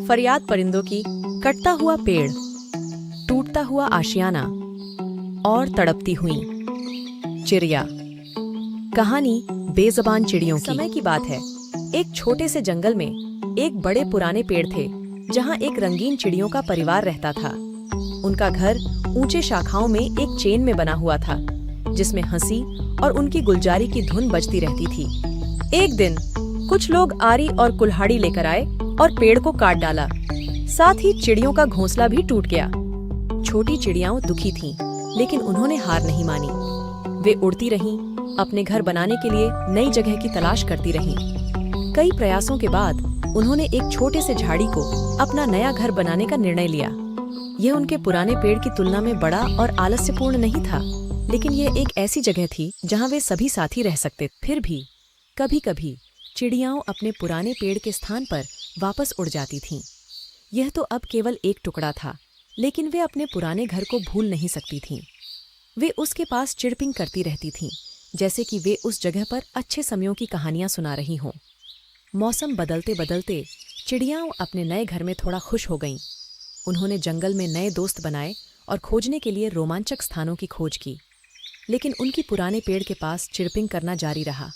फरियाद परिंदों की, कटता हुआ पेड़, टूटता हुआ आशियाना और तड़पती हुई चिड़िया। कहानी बेज़बान चिड़ियों की। समय की बात है, एक छोटे से जंगल में एक बड़े पुराने पेड़ थे जहां एक रंगीन चिड़ियों का परिवार रहता था। उनका घर ऊंचे शाखाओं में एक चेन में बना हुआ था जिसमें हंसी और उनकी गुलजारी की धुन बजती रहती थी। एक दिन कुछ लोग आरी और कुल्हाड़ी लेकर आए और पेड़ को काट डाला। साथ ही चिड़ियों का घोंसला भी टूट गया। छोटी चिड़ियाओं दुखी थीं, लेकिन उन्होंने हार नहीं मानी। वे उड़ती रहीं, अपने घर बनाने के लिए नई जगह की तलाश करती रहीं। कई प्रयासों के बाद उन्होंने एक छोटे से झाड़ी को अपना नया घर बनाने का निर्णय लिया। यह उनके पुराने पेड़ की तुलना में बड़ा और आलस्यपूर्ण नहीं था, लेकिन यह एक ऐसी जगह थी जहां वे सभी साथी रह सकते। फिर भी कभी-कभी चिड़ियाओं अपने पुराने पेड़ के स्थान पर वापस उड़ जाती थीं। यह तो अब केवल एक टुकड़ा था, लेकिन वे अपने पुराने घर को भूल नहीं सकती थीं। वे उसके पास चिड़पिंग करती रहती थीं, जैसे कि वे उस जगह पर अच्छे समयों की कहानियां सुना रही हों। मौसम बदलते बदलते चिड़ियाओं अपने नए घर में थोड़ा खुश हो गईं। उन्होंने जंगल में नए दोस्त बनाए और खोजने के लिए रोमांचक स्थानों की खोज की, लेकिन उनकी पुराने पेड़ के पास चिड़पिंग करना जारी रहा।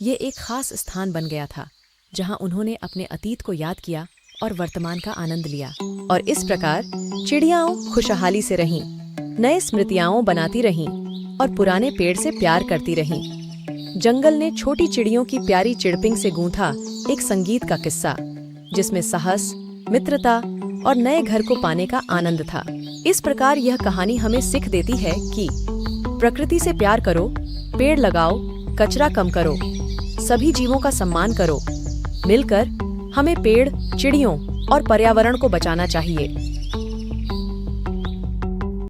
ये एक खास स्थान बन गया था जहां उन्होंने अपने अतीत को याद किया और वर्तमान का आनंद लिया। और इस प्रकार चिड़ियाओं खुशहाली से रहीं, नए स्मृतियां बनाती रहीं और पुराने पेड़ से प्यार करती रहीं। जंगल ने छोटी चिड़ियों की प्यारी चिड़पिंग से गूंथा एक संगीत का किस्सा, जिसमें साहस, मित्रता और नए घर को पाने का आनंद था। इस प्रकार यह कहानी हमें सीख देती है कि प्रकृति से प्यार करो, पेड़ लगाओ, कचरा कम करो, सभी जीवों का सम्मान करो। मिलकर हमें पेड़, चिड़ियों और पर्यावरण को बचाना चाहिए।